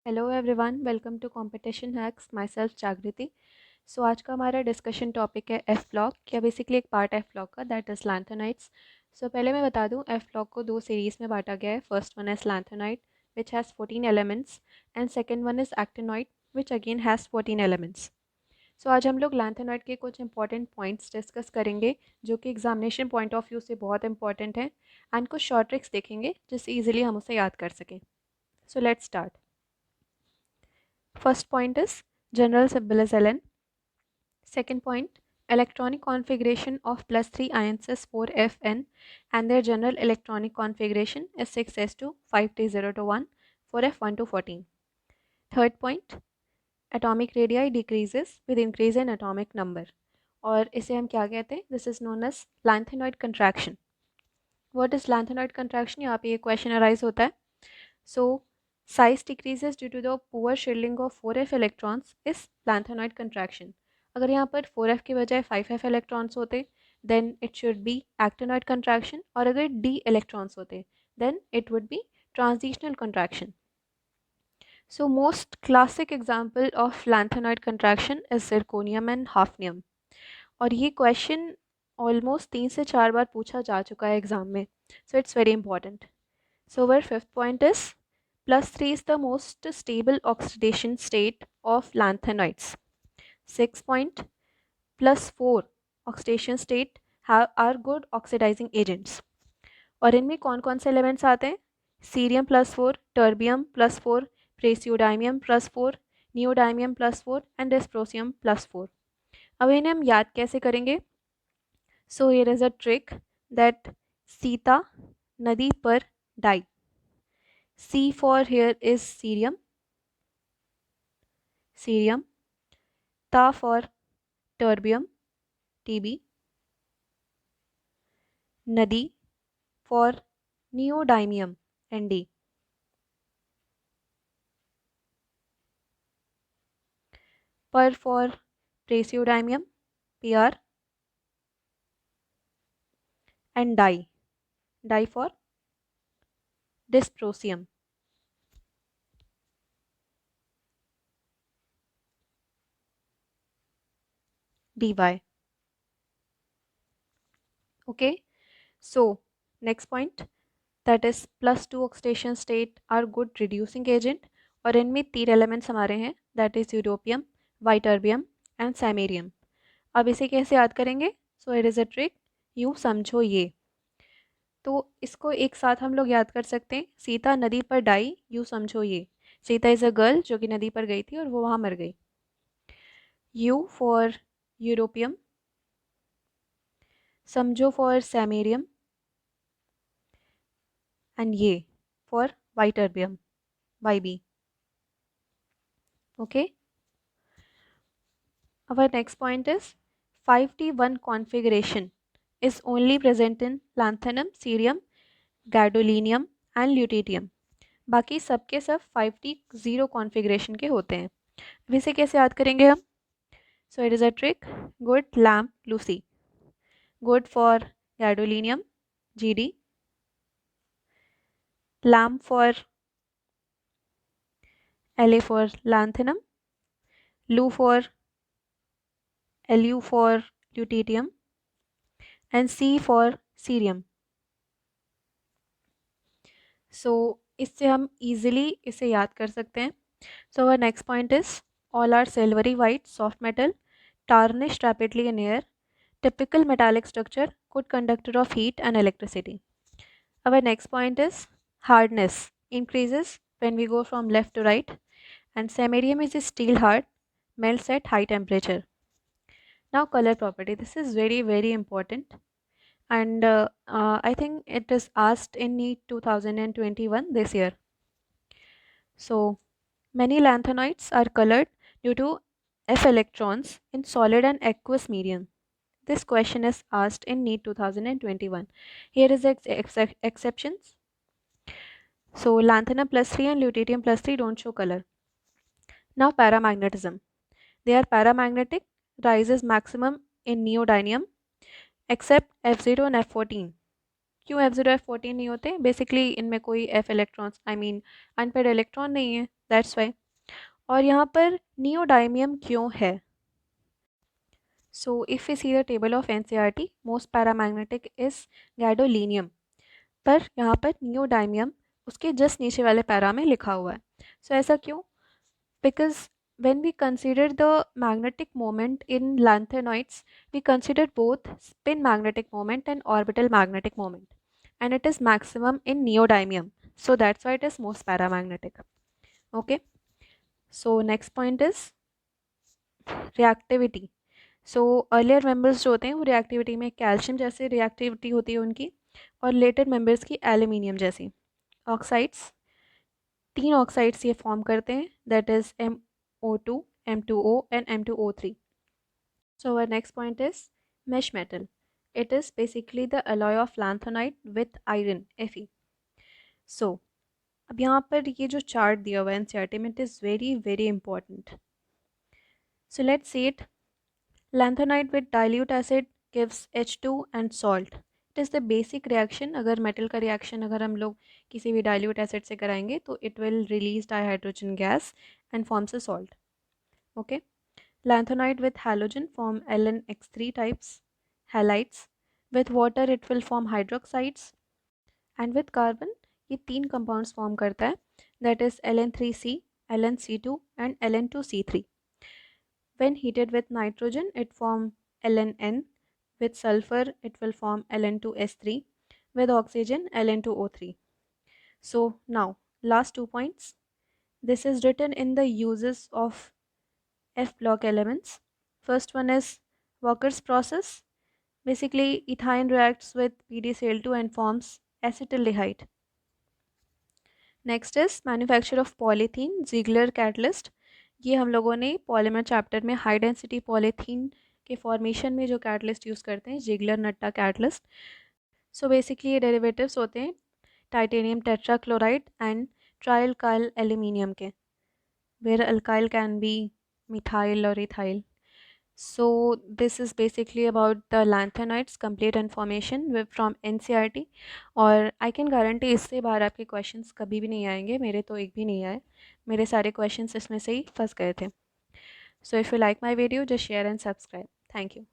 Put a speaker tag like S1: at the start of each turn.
S1: Hello everyone, welcome to competition hacks. Myself Jagriti. So आज का हमारा डिस्कशन टॉपिक है एफ ब्लॉक, या बेसिकली एक पार्ट एफ ब्लॉक का, दैट इज़ लैंथेनाइट्स। सो पहले मैं बता दूं, एफ ब्लॉक को दो सीरीज़ में बांटा गया है। First one is lanthanide which has 14 elements, and second one is actinoid which again has 14 elements. So आज हम लोग लैंथेनाइट के कुछ इंपॉर्टेंट पॉइंट्स डिस्कस करेंगे जो कि एग्जामिनेशन पॉइंट ऑफ व्यू से बहुत इंपॉर्टेंट है, एंड कुछ शॉर्ट ट्रिक्स देखेंगे जिससे ईजिली हम उसे याद कर सकें। So let's start. First point is general symbol is Ln. Second point, electronic configuration of plus 3 ions is 4Fn and their general electronic configuration is 6s2 5t0 to 1 4f1 to 14. Third point, atomic radii decreases with increase in atomic number, और इसे हम क्या कहते हैं? This is known as lanthanoid contraction. What is lanthanoid contraction? यहाँ पे ये question arise होता है. So size decreases due to the poor shielding of 4f electrons is lanthanoid contraction. अगर यहाँ पर 4f की बजाय 5f electrons होते then it should be actinoid contraction, और अगर d electrons होते then it would be transitional contraction. So most classic example of lanthanoid contraction is zirconium and hafnium, और ये question almost 3 से 4 बार पूछा जा चुका है एग्जाम में, so it's very important. So our fifth point is +3 is the most stable oxidation state of lanthanoids. Sixth point, +4 oxidation state are good oxidizing agents. और इनमें कौन कौन से एलिमेंट्स आते हैं? Cerium +4, terbium +4, praseodymium +4, neodymium +4 and dysprosium +4. अब इन्हें हम याद कैसे करेंगे? So here is a trick that Sita नदी पर die. C for here is cerium, Ta for terbium, Tb, Nadi for neodymium, Nd, Per for praseodymium, Pr, and Di for dysprosium. Dy. Okay, so next point, that is +2 oxidation state are good reducing agent, और इनमें 3 elements हमारे हैं, that is europium, ytterbium and samarium. अब इसे कैसे याद करेंगे? So it is a trick, यूँ समझो ये. तो इसको एक साथ हम लोग याद कर सकते हैं. सीता नदी पर डाई, यूँ समझो ये. सीता इज़ अ गर्ल जो कि नदी पर गई थी और वो वहाँ मर गई. यू फॉर यूरोपियम, समझो फॉर सैमेरियम, एंड ये for वाइटर्बियम, YB. Okay. Our next point is 5T1 configuration is only present in lanthanum, cerium, gadolinium and lutetium. बाकी सबके सब 5T0 कॉन्फ़िगरेशन के होते हैं. अब इसे कैसे याद करेंगे हम? सो it is a trick, good lamp Lucy. Good for gadolinium, GD, lamp for LA for lanthanum, Lu for LU for lutetium, and C for cerium. So इससे हम easily इसे याद कर सकते हैं. So our next point is all are silvery white soft metal tarnished rapidly in air. Typical metallic structure, good conductor of heat and electricity. Our next point is hardness increases when we go from left to right, and samarium is steel hard, melts at high temperature. Now color property, this is very important, and I think it is asked in NEET 2021 this year. So many lanthanoids are colored due to F electrons in solid and aqueous medium. This question is asked in NEET 2021. Here is the exceptions. So lanthanum +3 and lutetium +3 don't show color. Now paramagnetism. They are paramagnetic, rises maximum in neodymium except F0 and F14. क्यों F0 F14 नहीं होते? Basically इनमें कोई F electrons unpaired electron नहीं है, that's why. और यहाँ पर नियोडाइमियम क्यों है? So if we see the table of NCERT, most paramagnetic is gadolinium, पर यहाँ पर नियोडाइमियम उसके जस्ट नीचे वाले पैरा में लिखा हुआ है। सो ऐसा क्यों? Because when we consider the magnetic moment in lanthanoids, we consider both spin magnetic moment and orbital magnetic moment, and it is maximum in neodymium. So that's why it is most paramagnetic. Okay. So next point is reactivity. So earlier members जो होते हैं वो reactivity में calcium जैसे reactivity होती है उनकी, और later members की एल्यूमिनियम जैसी। ऑक्साइड्स, 3 ऑक्साइड्स ये फॉर्म करते हैं, that is MO2, M2O and M2O3. So our next point is mesh metal. It is basically the alloy of lanthanide with iron, Fe. So अब यहाँ पर ये जो चार्ट दिया हुआ है एनसीईआरटी में, it is very very important. So let's see it. Lanthanide with dilute acid gives H2 and salt. It is the basic reaction. अगर मेटल का रिएक्शन अगर हम लोग किसी भी डाइल्यूट एसिड से कराएंगे तो it will release dihydrogen gas and forms a salt. Okay. Lanthanide with halogen form LnX3 types halides. With water it will form hydroxides, and with carbon ये 3 compounds form करता है, that is Ln3C, Lnc2 and Ln2C3. When heated with nitrogen it form Ln. With sulfur it will form Ln2S3. With oxygen Ln2O3. So now last 2 points. This is written in the uses of F block elements. First one is Walker's process. Basically, ethine reacts with PdCl2 and forms acetaldehyde. Next is manufacture of polythene, Ziegler catalyst. ये हम लोगों ने polymer chapter में high density polythene के formation में जो catalyst use करते हैं, Ziegler Natta catalyst. So basically ये डेरिवेटिव्स होते हैं titanium tetrachloride and trialkyl aluminium के, where alkyl can be methyl और ethyl. So this is basically about the lanthanides complete information from NCERT. और I can guarantee इससे बाहर आपके questions कभी भी नहीं आएंगे. मेरे तो एक भी नहीं आए, मेरे सारे questions इसमें से ही फंस गए थे. So if you like my video, just share and subscribe. Thank you.